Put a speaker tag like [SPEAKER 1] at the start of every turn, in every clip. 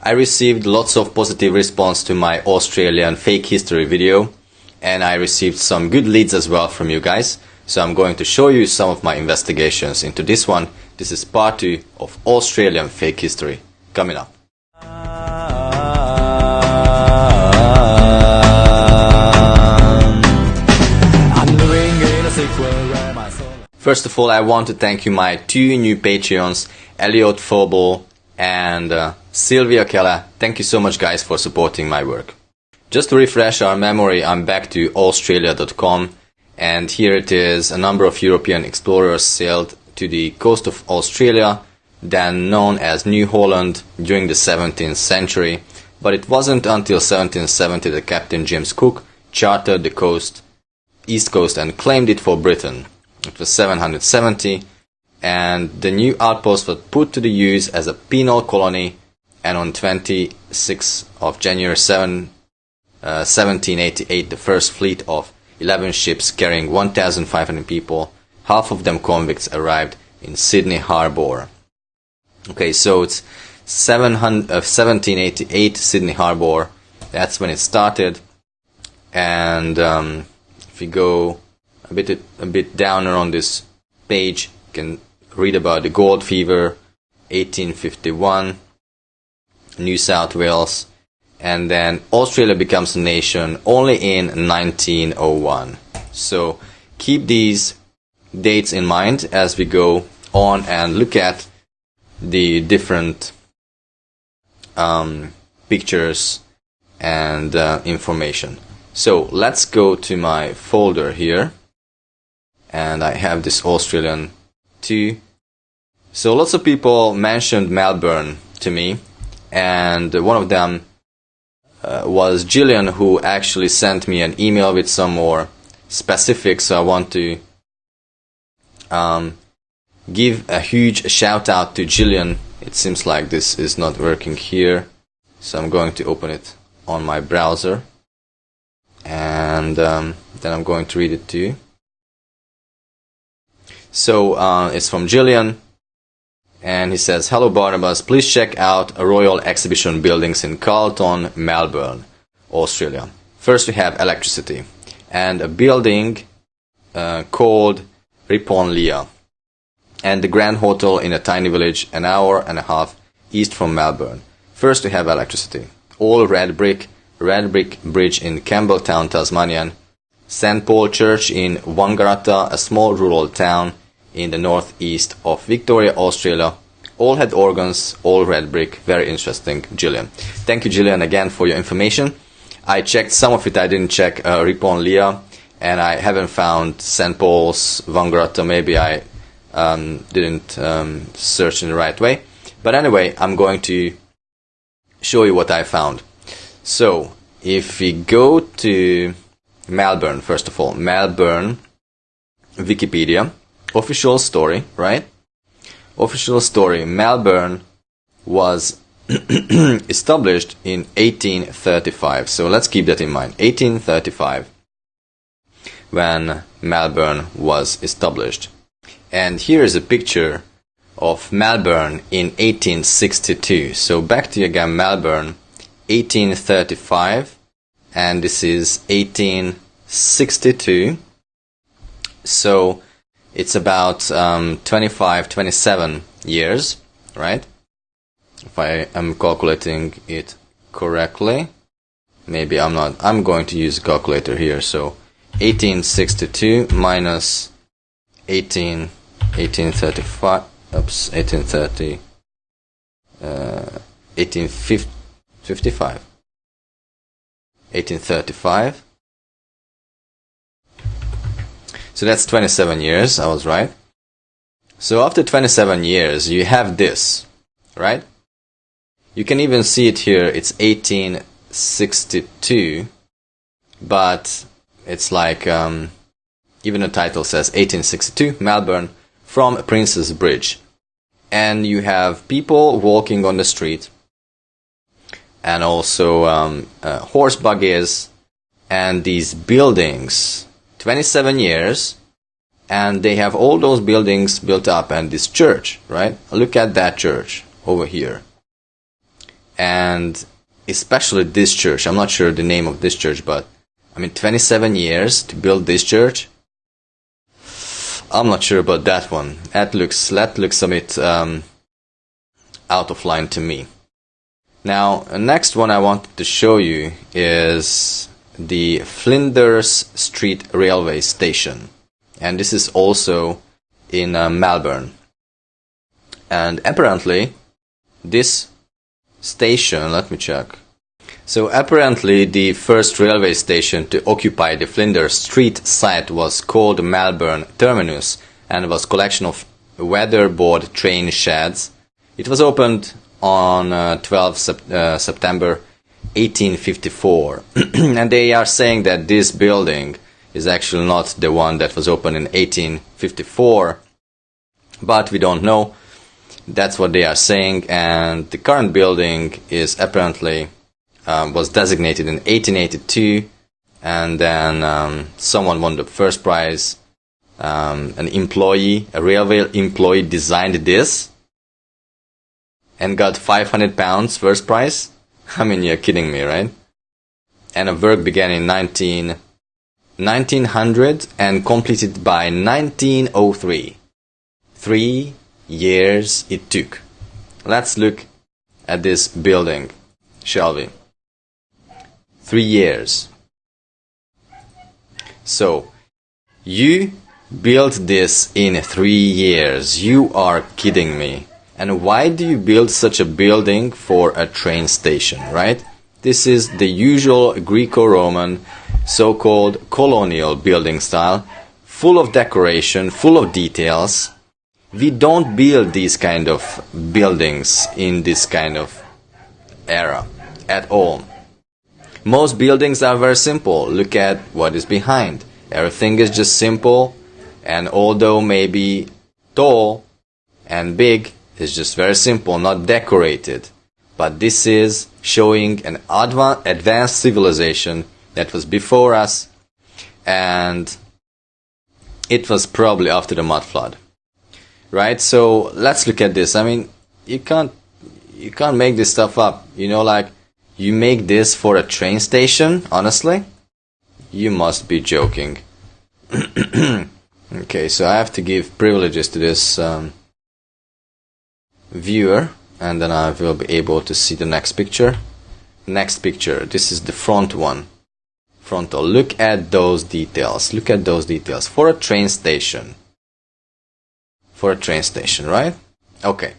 [SPEAKER 1] I received lots of positive response to my Australian fake history video, and I received some good leads as well from you guys. So I'm going to show you some of my investigations into this one. This is part 2 of Australian fake history coming up. First of all, I want to thank you my 2 new Patreons, Elliot Fobo and Sylvia Keller. Thank you so much guys for supporting my work. Just to refresh our memory, I'm back to Australia.com, and here it is. A number of European explorers sailed to the coast of Australia, then known as New Holland, during the 17th century. But it wasn't until 1770 that Captain James Cook charted the east coast and claimed it for Britain. It was 770, and the new outpost was put to the use as a penal colony, and on 26th of January 1788 the first fleet of 11 ships carrying 1,500 people, half of them convicts, arrived in Sydney Harbour. Okay, so it's 1788 Sydney Harbour, that's when it started. And if you go a bit down on this page, you can read about the gold fever, 1851, New South Wales, and then Australia becomes a nation only in 1901. So keep these dates in mind as we go on and look at the different pictures and information. So let's go to my folder here, and I have this Australian too. So lots of people mentioned Melbourne to me, and one of them was Gillian, who actually sent me an email with some more specifics. So I want to give a huge shout out to Gillian. It seems like this is not working here, so I'm going to open it on my browser, and then I'm going to read it to you. So it's from Gillian, and he says, "Hello Barnabas, please check out Royal Exhibition buildings in Carlton, Melbourne, Australia. First we have electricity, and a building called Ripon Lea, and the Grand Hotel in a tiny village an hour and a half east from Melbourne. First we have electricity. All red brick bridge in Campbelltown, Tasmanian, St. Paul Church in Wangaratta, a small rural town in the northeast of Victoria, Australia. All had organs, all red brick. Very interesting, Gillian." Thank you, Gillian, again for your information. I checked some of it. I didn't check Ripon Lea, and I haven't found St. Paul's, Wangaratta. Maybe I didn't search in the right way. But anyway, I'm going to show you what I found. So if we go to Melbourne, first of all, Melbourne, Wikipedia, official story, right? Official story, Melbourne was established in 1835. So let's keep that in mind. 1835, when Melbourne was established. And here is a picture of Melbourne in 1862. So back to again Melbourne, 1835, and this is 1862. So it's about 27 years, right? If I am calculating it correctly. Maybe I'm not. I'm going to use a calculator here. So 1862 minus 1835. Oops, 1830. 1855. 1835. So that's 27 years, I was right. So after 27 years, you have this, right? You can even see it here, it's 1862, but it's like, even the title says 1862, Melbourne, from Prince's Bridge. And you have people walking on the street, and also horse buggies, and these buildings. 27 years, and they have all those buildings built up, and this church, right? Look at that church over here. And especially this church. I'm not sure the name of this church, but I mean 27 years to build this church. I'm not sure about that one. That looks a bit out of line to me. Now, the next one I wanted to show you is the Flinders Street Railway Station. And this is also in Melbourne. And apparently, this station, let me check. So apparently the first railway station to occupy the Flinders Street site was called Melbourne Terminus and was a collection of weatherboard train sheds. It was opened on 12 September 1854. And they are saying that this building is actually not the one that was opened in 1854, but we don't know. That's what they are saying, and the current building is apparently was designated in 1882, and then someone won the first prize. A railway employee designed this and got £500 first prize. I mean, you're kidding me, right? And the work began in 1900 and completed by 1903. 3 years it took. Let's look at this building, shall we? 3 years. So, you built this in 3 years. You are kidding me. And why do you build such a building for a train station, right? This is the usual Greco-Roman, so-called colonial building style, full of decoration, full of details. We don't build these kind of buildings in this kind of era at all. Most buildings are very simple. Look at what is behind. Everything is just simple, and although maybe tall and big, it's just very simple, not decorated. But this is showing an advanced civilization that was before us, and it was probably after the mud flood. Right? So let's look at this. I mean, you can't make this stuff up. You know, like, you make this for a train station, honestly? You must be joking. Okay, so I have to give privileges to this viewer, and then I will be able to see the next picture. Next picture, this is the front one. Frontal. Look at those details. Look at those details. For a train station. For a train station, right? Okay,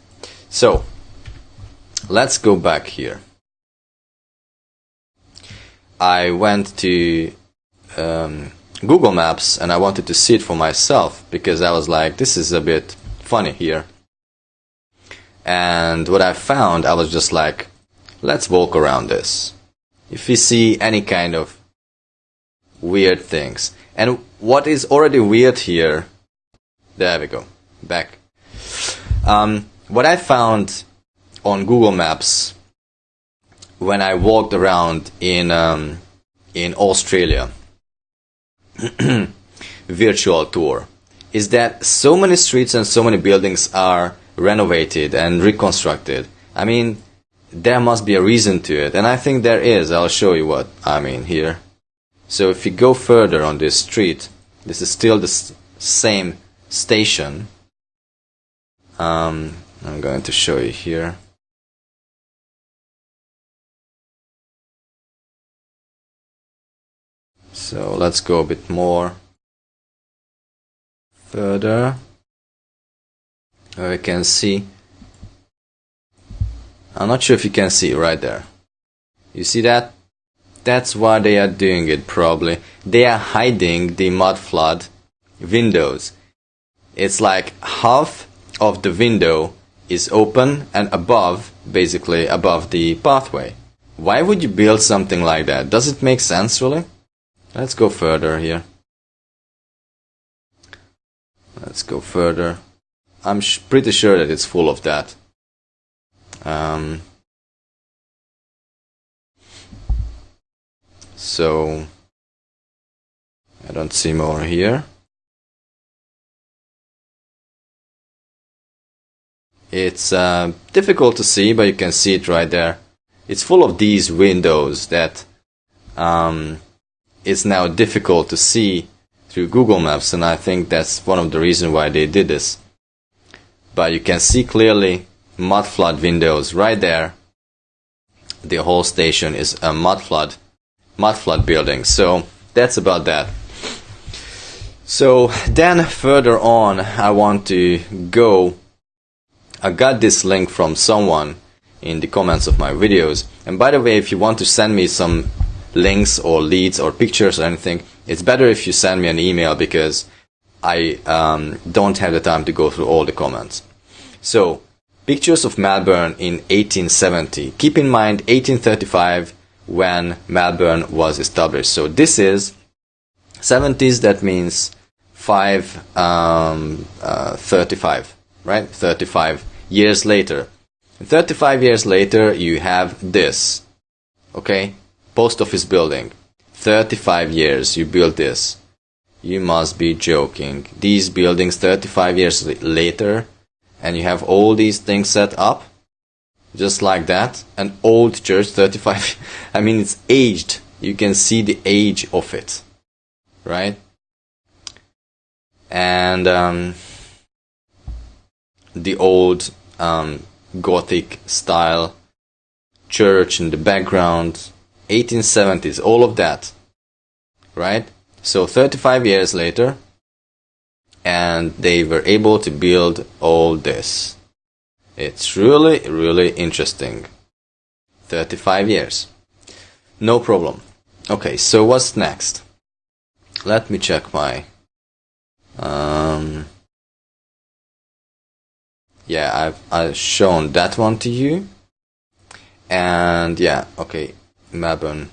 [SPEAKER 1] so let's go back here. I went to Google Maps and I wanted to see it for myself because I was like, this is a bit funny here. And what I found, I was just like, let's walk around this. If we see any kind of weird things. And what is already weird here, there we go, back. What I found on Google Maps when I walked around in Australia, virtual tour, is that so many streets and so many buildings are renovated and reconstructed. I mean, there must be a reason to it, and I think there is. I'll show you what I mean here. So if you go further on this street, this is still the same station. I'm going to show you here. So let's go a bit more further. We can see. I'm not sure if you can see right there. You see that? That's why they are doing it, probably. They are hiding the mud flood windows. It's like half of the window is open and above, basically above the pathway. Why would you build something like that? Does it make sense, really? Let's go further here. Let's go further. I'm pretty sure that it's full of that. So I don't see more here. It's difficult to see, but you can see it right there. it's full of these windows that it's now difficult to see through Google Maps, and I think that's one of the reasons why they did this. But you can see clearly mud flood windows right there. The whole station is a mud flood building. So that's about that. So then further on, I want to go. I got this link from someone in the comments of my videos. And by the way, if you want to send me some links or leads or pictures or anything, it's better if you send me an email, because I don't have the time to go through all the comments. So, pictures of Melbourne in 1870. Keep in mind 1835 when Melbourne was established. So this is 70s, that means 35, right? 35 years later. 35 years later, you have this, okay? Post office building. 35 years you built this. You must be joking. These buildings 35 years later, and you have all these things set up just like that. An old church, 35. I mean, it's aged. You can see the age of it, right? And the old Gothic style church in the background, 1870s, all of that, right? So 35 years later, and they were able to build all this. It's really, really interesting. 35 years. No problem. Okay, so what's next? Let me check my... yeah, I've shown that one to you. And yeah, okay, Melbourne.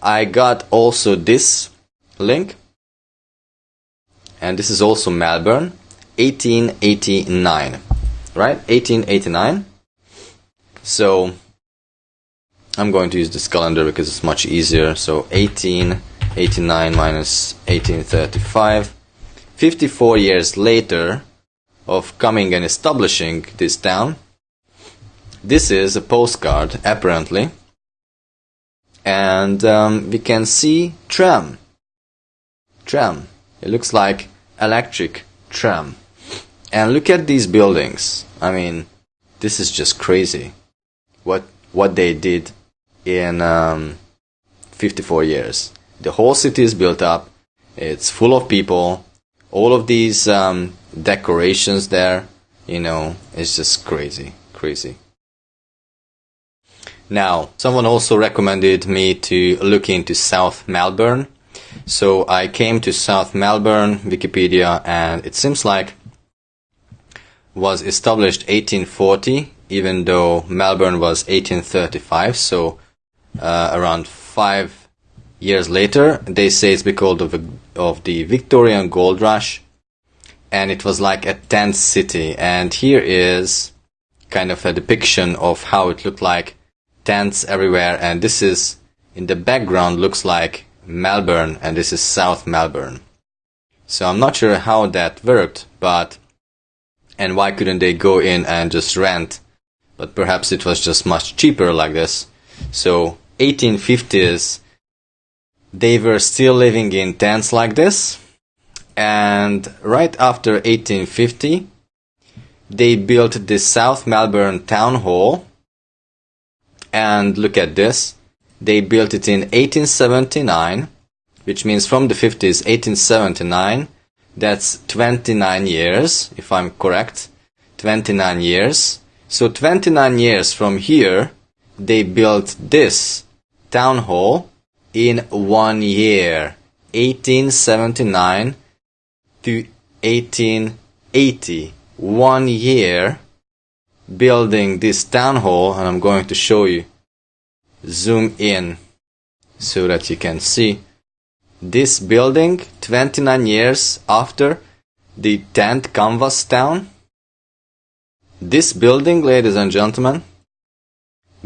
[SPEAKER 1] I got also this link. And this is also Melbourne, 1889, right? 1889. So I'm going to use this calendar because it's much easier. So 1889 minus 1835. 54 years later of coming and establishing this town. This is a postcard, apparently. And we can see tram. Tram. It looks like electric tram. And look at these buildings. I mean, this is just crazy. What they did in 54 years. The whole city is built up. It's full of people. All of these decorations there, you know, it's just crazy. Crazy. Now, someone also recommended me to look into South Melbourne. So I came to South Melbourne, Wikipedia, and it seems like was established 1840, even though Melbourne was 1835. So around 5 years later, they say it's because of the Victorian gold rush, and it was like a tent city. And here is kind of a depiction of how it looked like, tents everywhere, and this is in the background looks like Melbourne, and this is South Melbourne. So I'm not sure how that worked, but and why couldn't they go in and just rent? But perhaps it was just much cheaper like this. So 1850s, they were still living in tents like this, and right after 1850, they built the South Melbourne Town Hall. And look at this. They built it in 1879, which means from the 50s, 1879, that's 29 years, if I'm correct. 29 years. So 29 years from here, they built this town hall in 1 year. 1879 to 1880. 1 year building this town hall, and I'm going to show you, zoom in so that you can see this building 29 years after the tent canvas town. This building, ladies and gentlemen,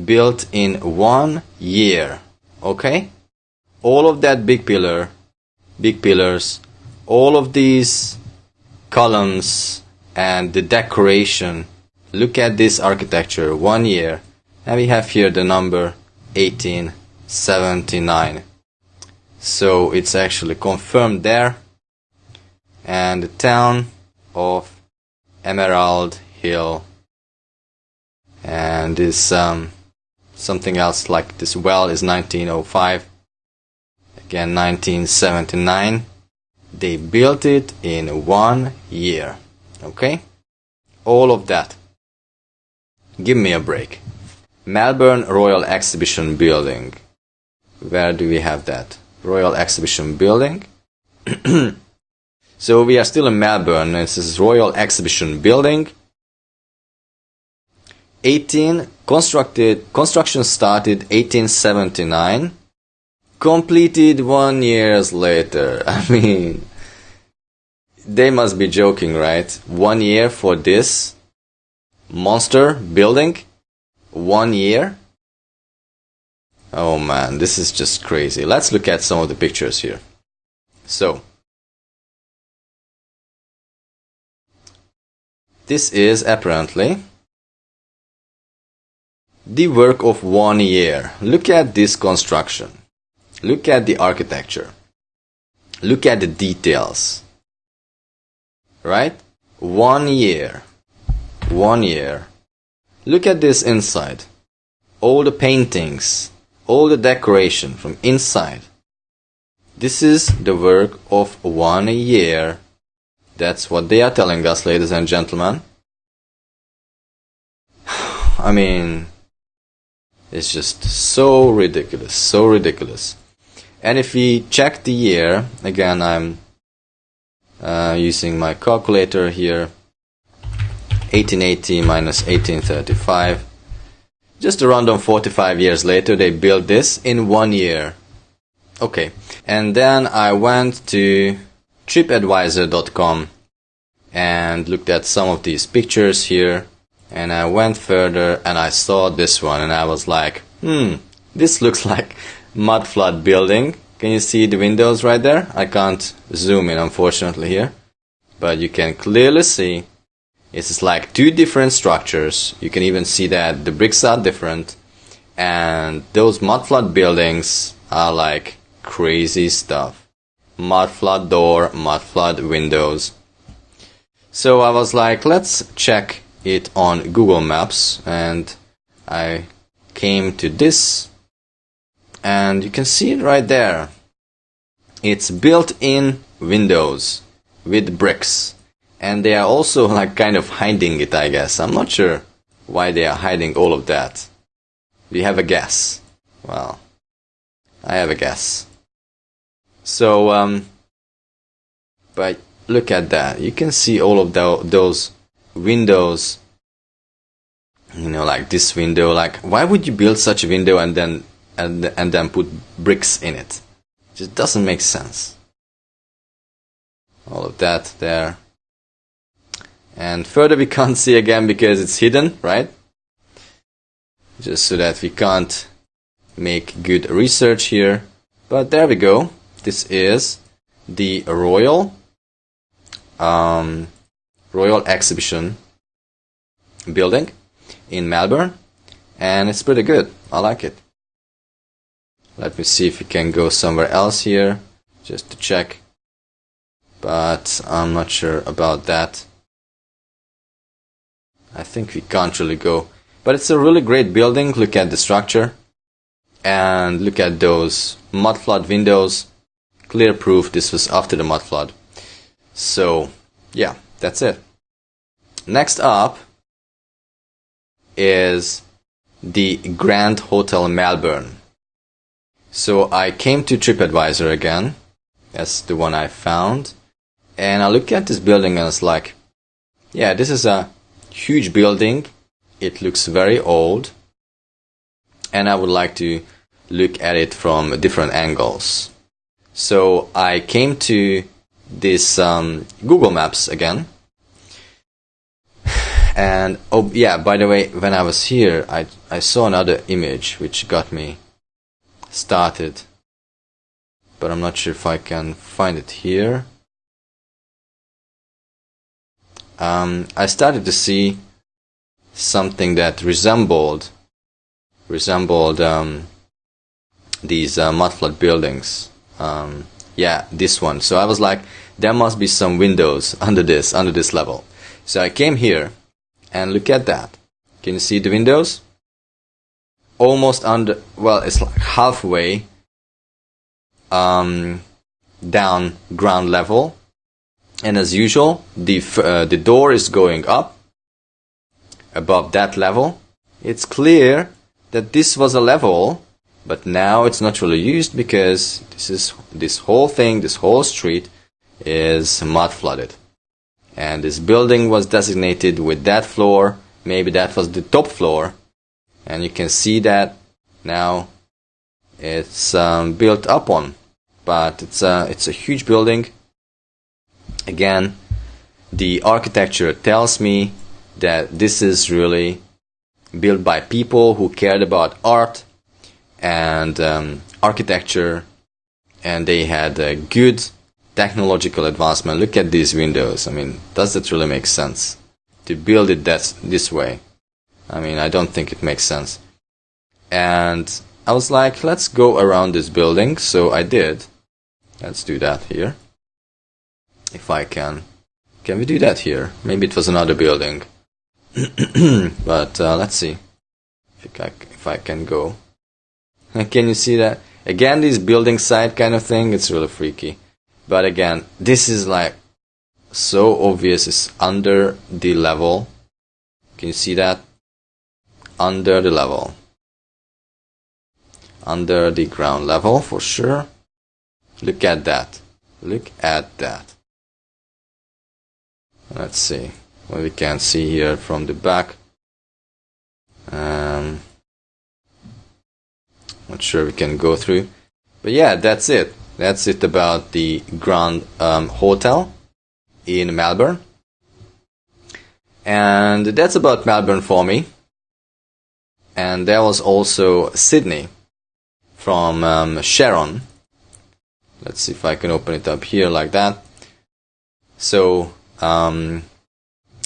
[SPEAKER 1] built in 1 year. Okay? All of that big pillars, all of these columns and the decoration. Look at this architecture. 1 year, And we have here the number 1879. So it's actually confirmed there. And the town of Emerald Hill. And this something else like this well is 1905. Again 1979. They built it in 1 year. Okay? All of that. Give me a break. Melbourne Royal Exhibition Building. Where do we have that? Royal Exhibition Building. So we are still in Melbourne. This is Royal Exhibition Building. Construction started 1879. Completed 1 year later. I mean, they must be joking, right? 1 year for this monster building? 1 year? Oh man, this is just crazy. Let's look at some of the pictures here. So, this is apparently the work of 1 year. Look at this construction. Look at the architecture. Look at the details. Right? 1 year. 1 year. Look at this inside. All the paintings, all the decoration from inside. This is the work of 1 year. That's what they are telling us, ladies and gentlemen. I mean, it's just so ridiculous, so ridiculous. And if we check the year, again, I'm using my calculator here. 1880 minus 1835. Just around 45 years later, they built this in 1 year. Okay, and then I went to tripadvisor.com and looked at some of these pictures here. And I went further and I saw this one and I was like, this looks like mud flood building. Can you see the windows right there? I can't zoom in unfortunately here, but you can clearly see it's like two different structures. You can even see that the bricks are different, and those mud flood buildings are like crazy stuff. Mud flood door, mud flood windows. So I was like, let's check it on Google Maps, and I came to this, and you can see it right there. It's built-in windows with bricks, and they are also like kind of hiding it, I guess. I'm not sure why they are hiding all of that. Do you have a guess? Well, I have a guess. So, but look at that. You can see all of those windows, you know, like this window. Like, why would you build such a window and then put bricks in it? It just doesn't make sense. All of that there. And further we can't see again because it's hidden, right? Just so that we can't make good research here. But there we go. This is the Royal Exhibition Building in Melbourne, and it's pretty good. I like it. Let me see if we can go somewhere else here just to check, but I'm not sure about that. I think we can't really go, but it's a really great building. Look at the structure and look at those mud flood windows. Clear proof this was after the mud flood. So yeah, that's it. Next up is the Grand Hotel Melbourne. So I came to TripAdvisor again. That's the one I found. And I look at this building and it's like, yeah, this is a huge building. It looks very old. And I would like to look at it from different angles. So I came to this Google Maps again. And oh yeah, by the way, when I was here, I saw another image which got me started. But I'm not sure if I can find it here. I started to see something that resembled resembled these mud flood buildings. Yeah, this one. So I was like, there must be some windows under this level. So I came here and look at that. Can you see the windows? Almost under, well, it's like halfway down ground level. And as usual, the door is going up above that level. It's clear that this was a level, but now it's not really used because this whole street is mud flooded. And this building was designated with that floor. Maybe that was the top floor. And you can see that now it's built up on. But it's a huge building. Again, the architecture tells me that this is really built by people who cared about art and architecture, and they had a good technological advancement. Look at these windows. I mean, does it really make sense to build it this way? I mean, I don't think it makes sense. And I was like, let's go around this building. So I did. Let's do that here. If I can. Can we do that here? Maybe it was another building. But let's see if I can go. Can you see that? Again, this building site kind of thing, it's really freaky. But again, this is like so obvious. It's under the level. Can you see that? Under the level. Under the ground level for sure. Look at that. Look at that. Let's see what we can see here from the back. Not sure we can go through. But yeah, that's it. That's it about the Grand Hotel in Melbourne. And that's about Melbourne for me. And there was also Sydney from Sharon. Let's see if I can open it up here like that. So,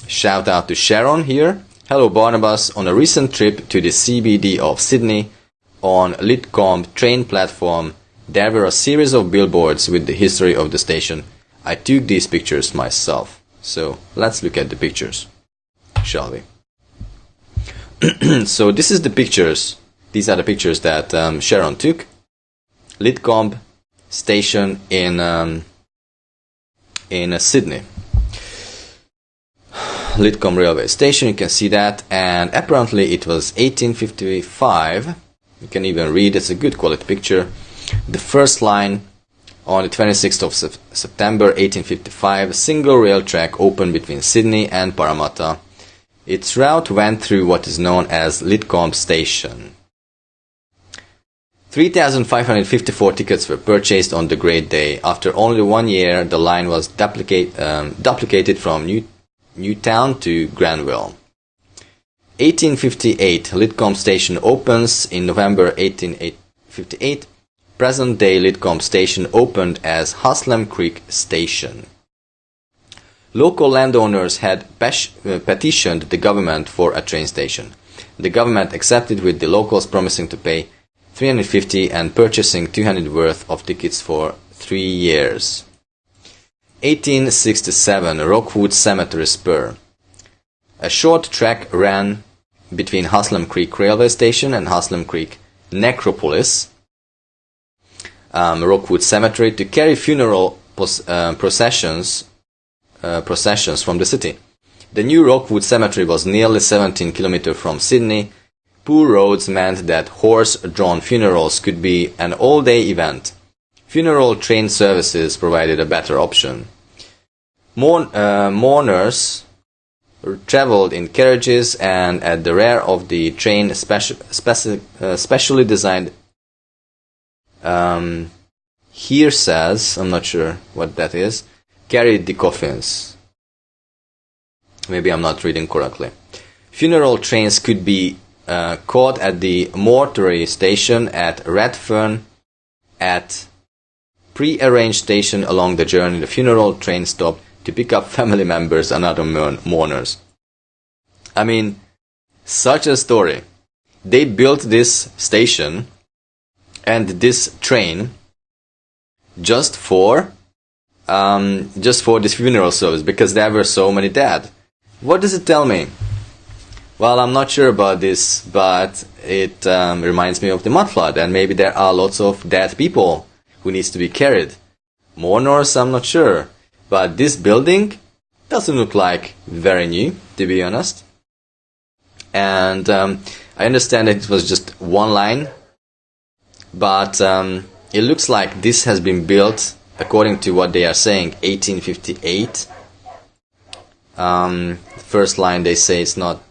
[SPEAKER 1] shout out to Sharon here. Hello Barnabas, on a recent trip to the CBD of Sydney, on Lidcombe train platform, there were a series of billboards with the history of the station. I took these pictures myself. So, let's look at the pictures, shall we? So, this is the pictures. These are the pictures that Sharon took. Lidcombe station in Sydney. Lidcombe railway station, you can see that, and apparently it was 1855. You can even read, it's a good quality picture. The first line, on the 26th of September 1855, a single rail track opened between Sydney and Parramatta. Its route went through what is known as Lidcombe station. 3,554 tickets were purchased on the great day. After only 1 year, the line was duplicated from Newtown to Granville. 1858, Lidcombe station opens. In November 1858, present-day Lidcombe station opened as Haslam Creek Station. Local landowners had petitioned the government for a train station. The government accepted, with the locals promising to pay $350 and purchasing $200 worth of tickets for 3 years. 1867, Rockwood Cemetery Spur. A short track ran between Haslam Creek Railway Station and Haslam Creek Necropolis, Rockwood Cemetery, to carry funeral processions from the city. The new Rockwood Cemetery was nearly 17 kilometers from Sydney. Poor roads meant that horse-drawn funerals could be an all-day event. Funeral train services provided a better option. Mourners travelled in carriages, and at the rear of the train, specially designed. Here says, I'm not sure what that is, carried the coffins. Maybe I'm not reading correctly. Funeral trains could be caught at the mortuary station at Redfern. At pre-arranged station along the journey, the funeral train stopped to pick up family members and other mourners. I mean, such a story. they built this station and this train just for this funeral service, because there were so many dead. What does it tell me? Well, I'm not sure about this, but it reminds me of the mud flood, and maybe there are lots of dead people who needs to be carried. Mourners, I'm not sure, but this building doesn't look like very new, to be honest. And I understand that it was just one line, but it looks like this has been built, according to what they are saying, 1858. The first line they say it's not.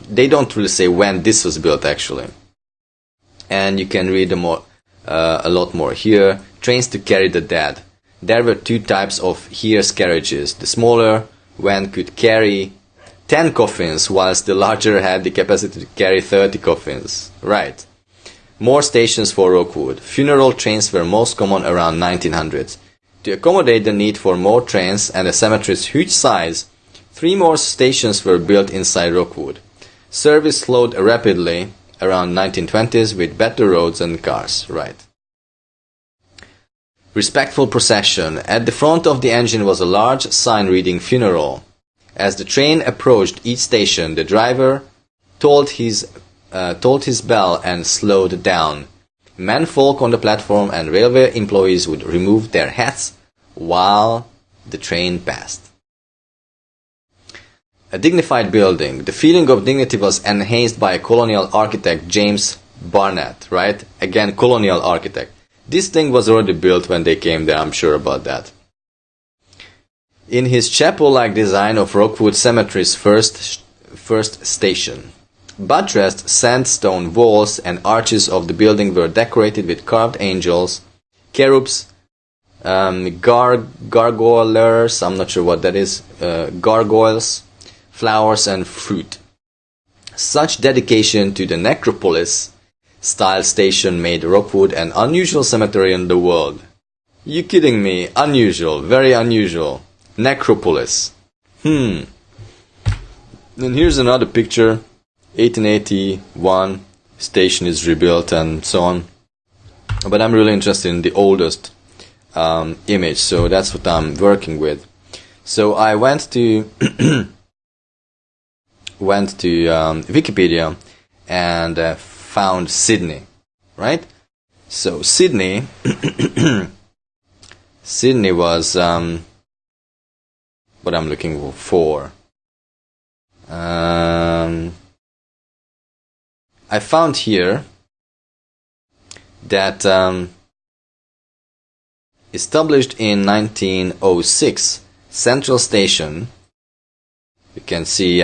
[SPEAKER 1] They don't really say when this was built actually. And you can read a lot more here. Trains to carry the dead. There were two types of hearse carriages. The smaller one could carry 10 coffins, whilst the larger had the capacity to carry 30 coffins. Right. More stations for Rookwood. Funeral trains were most common around 1900. To accommodate the need for more trains and the cemetery's huge size, 3 more stations were built inside Rookwood. Service slowed rapidly around 1920s with better roads and cars. Right. Respectful procession. At the front of the engine was a large sign reading funeral. As the train approached each station, the driver tolled his bell and slowed down. Menfolk on the platform and railway employees would remove their hats while the train passed. A dignified building. The feeling of dignity was enhanced by colonial architect James Barnett, right? Again, colonial architect. This thing was already built when they came there, I'm sure about that. In his chapel-like design of Rookwood Cemetery's first station, buttressed sandstone walls and arches of the building were decorated with carved angels, cherubs, gargoylers, I'm not sure what that is, gargoyles, flowers and fruit. Such dedication to the necropolis-style station made Rookwood an unusual cemetery in the world. You kidding me? Unusual, very unusual. Necropolis. And here's another picture. 1881, station is rebuilt and so on. But I'm really interested in the oldest image, so that's what I'm working with. So I went to Wikipedia and found Sydney, right? So Sydney was what I'm looking for. I found here that established in 1906, Central Station. You can see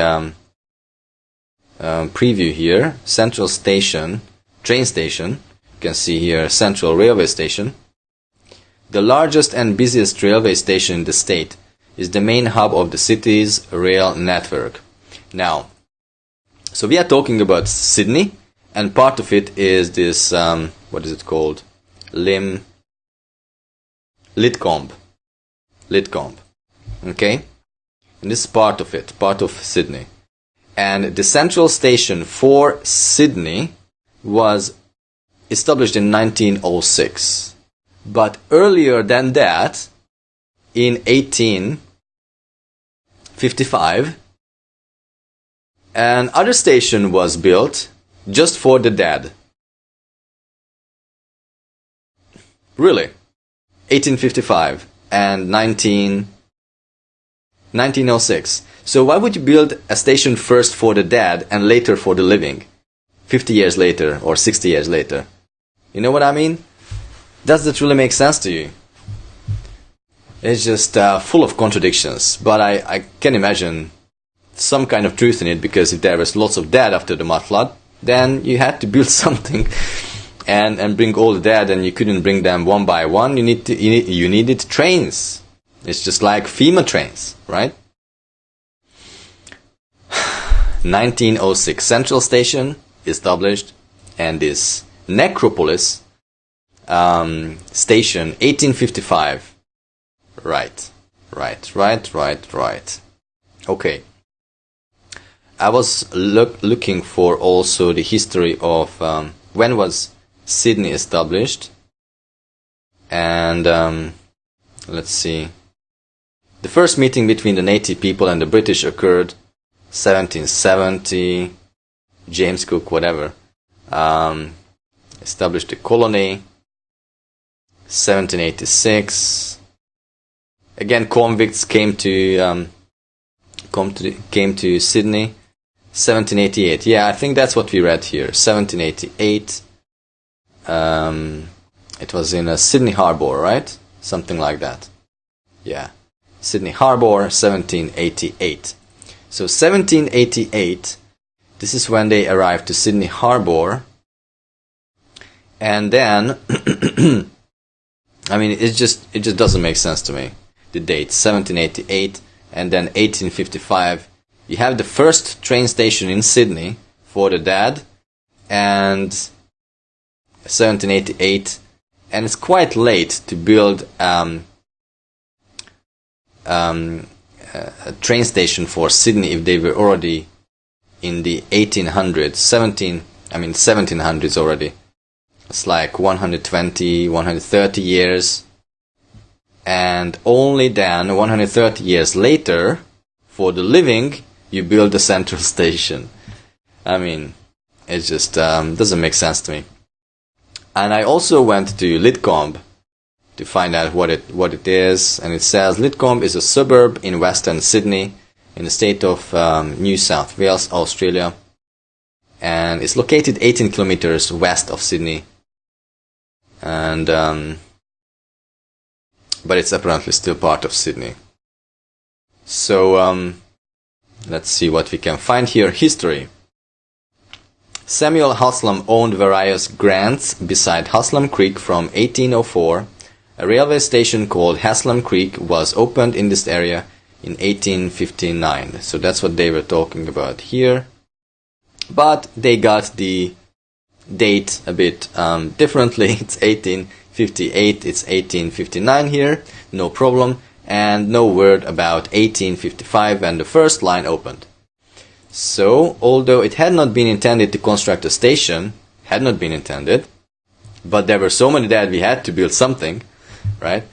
[SPEAKER 1] preview here, Central Station, train station. You can see here Central Railway Station. The largest and busiest railway station in the state is the main hub of the city's rail network. Now, so we are talking about Sydney, and part of it is this, what is it called? Lidcombe. Okay? And this is part of it, part of Sydney. And the central station for Sydney was established in 1906. But earlier than that, in 1855, another station was built just for the dead. Really? 1855 and 1906. So why would you build a station first for the dead and later for the living? 50 years later or 60 years later. You know what I mean? Does that really make sense to you? It's just full of contradictions. But I can imagine some kind of truth in it, because if there was lots of dead after the mud flood, then you had to build something and bring all the dead, and you couldn't bring them one by one. You needed trains. It's just like FEMA trains, right? 1906, Central Station established, and this necropolis station, 1855. Right. Okay. I was looking for also the history of when was Sydney established, and let's see. The first meeting between the native people and the British occurred 1770. James Cook, whatever, established a colony. 1786. Again, convicts came to Sydney. 1788. Yeah, I think that's what we read here. 1788. It was in Sydney Harbour, right? Something like that. Yeah, Sydney Harbour, 1788. So 1788. This is when they arrived to Sydney Harbour, and then I mean, it just doesn't make sense to me. The date 1788, and then 1855. You have the first train station in Sydney for the dead, and 1788, and it's quite late to build a train station for Sydney if they were already in the 1800s, 1700s already. It's like 120, 130 years. And only then, 130 years later, for the living, you build a central station. I mean, it just doesn't make sense to me. And I also went to Lidcombe to find out what it is. And it says Lidcombe is a suburb in Western Sydney, in the state of New South Wales, Australia, and it's located 18 kilometers west of Sydney, and but it's apparently still part of Sydney. So let's see what we can find here. History. Samuel Haslam owned various grants beside Haslam Creek from 1804. A railway station called Haslam Creek was opened in this area in 1859. So that's what they were talking about here. But they got the date a bit differently. It's 1858, it's 1859 here, no problem. And no word about 1855 when the first line opened. So, although it had not been intended to construct a station, but there were so many that we had to build something, right?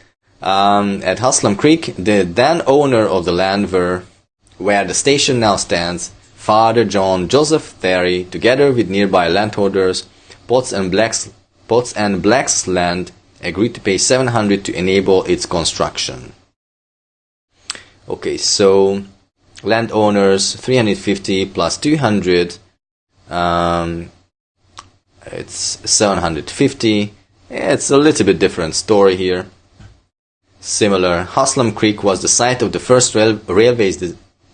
[SPEAKER 1] At Haslam Creek, the then owner of the land where the station now stands, Father John Joseph Terry, together with nearby landholders, Potts and Black's land, agreed to pay $700 to enable its construction. Okay, so landowners 350 plus 200, it's 750. It's a little bit different story here. Similar, Haslam Creek was the site of the first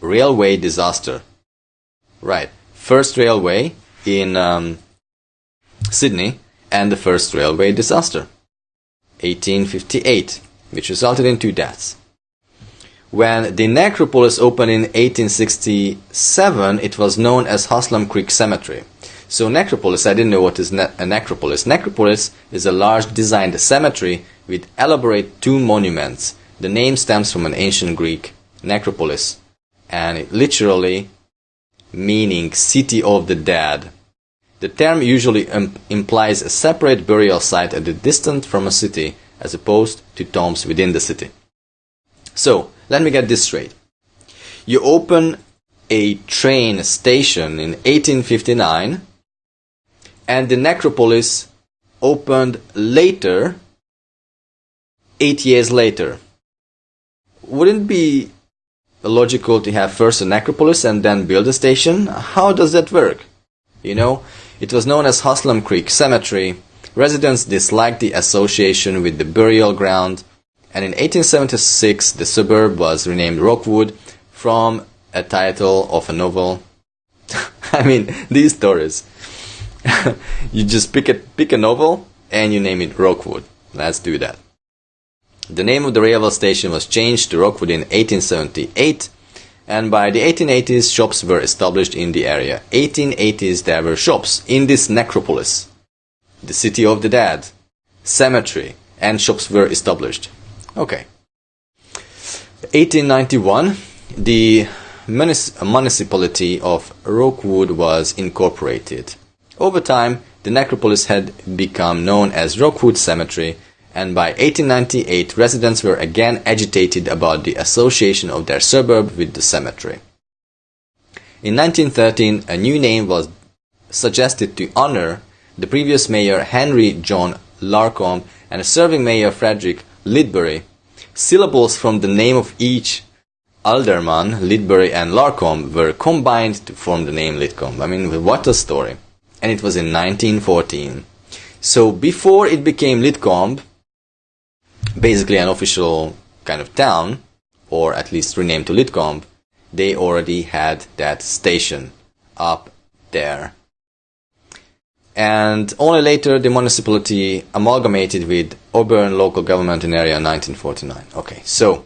[SPEAKER 1] railway disaster. Right, first railway in Sydney and the first railway disaster, 1858, which resulted in 2 deaths. When the necropolis opened in 1867, it was known as Haslam Creek Cemetery. So necropolis, I didn't know what is a necropolis. Necropolis is a large designed cemetery with elaborate tomb monuments. The name stems from an ancient Greek, necropolis, and it literally meaning city of the dead. The term usually implies a separate burial site at a distance from a city, as opposed to tombs within the city. So, let me get this straight. You open a train station in 1859, and the necropolis opened later, 8 years later. Wouldn't it be logical to have first a necropolis and then build a station? How does that work? You know, it was known as Haslam Creek Cemetery. Residents disliked the association with the burial ground, and in 1876 the suburb was renamed Rockwood from a title of a novel. I mean, these stories. You just pick a novel and you name it Rockwood. Let's do that. The name of the railway station was changed to Rockwood in 1878, and by the 1880s shops were established in the area. 1880s there were shops in this necropolis, the city of the dead, cemetery, and shops were established. Okay. 1891, the municipality of Rockwood was incorporated. Over time, the necropolis had become known as Rockwood Cemetery, and by 1898 residents were again agitated about the association of their suburb with the cemetery. In 1913, a new name was suggested to honor the previous mayor Henry John Larcombe and a serving mayor Frederick Lidbury. Syllables from the name of each alderman, Lidbury and Larcombe, were combined to form the name Lidcombe. I mean, what a story. And it was in 1914. So before it became Lidcombe, basically an official kind of town, or at least renamed to Lidcombe, they already had that station up there. And only later the municipality amalgamated with Auburn local government in area 1949. Okay, so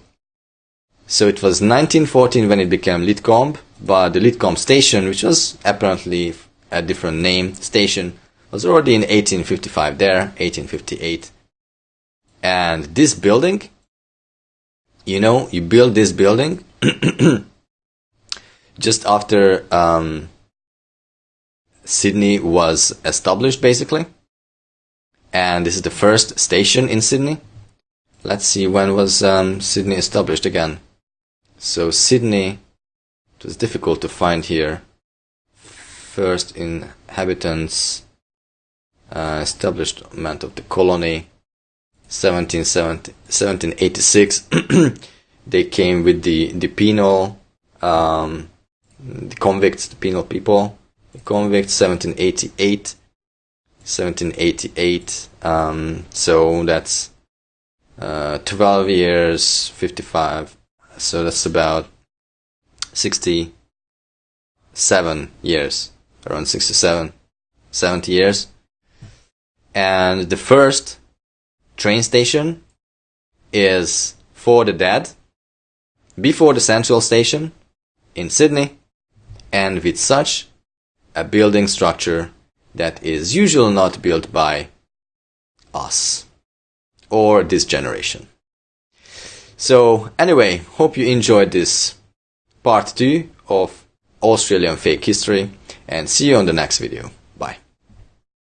[SPEAKER 1] it was 1914 when it became Lidcombe, but the Lidcombe station, which was apparently a different name station, was already in 1855 there, 1858. And this building, you know, you build this building just after Sydney was established, basically. And this is the first station in Sydney. Let's see, when was Sydney established again? So Sydney, it was difficult to find here. First inhabitants, establishment of the colony, 1786. They came with the penal, the convicts, the penal people. The convicts, 1788. So that's 12 years, 55. So that's about 67 years, around 67, 70 years. And the first train station is for the dead, before the central station in Sydney, and with such a building structure that is usually not built by us or this generation. So anyway, hope you enjoyed this part 2 of Australian fake history, and see you on the next video.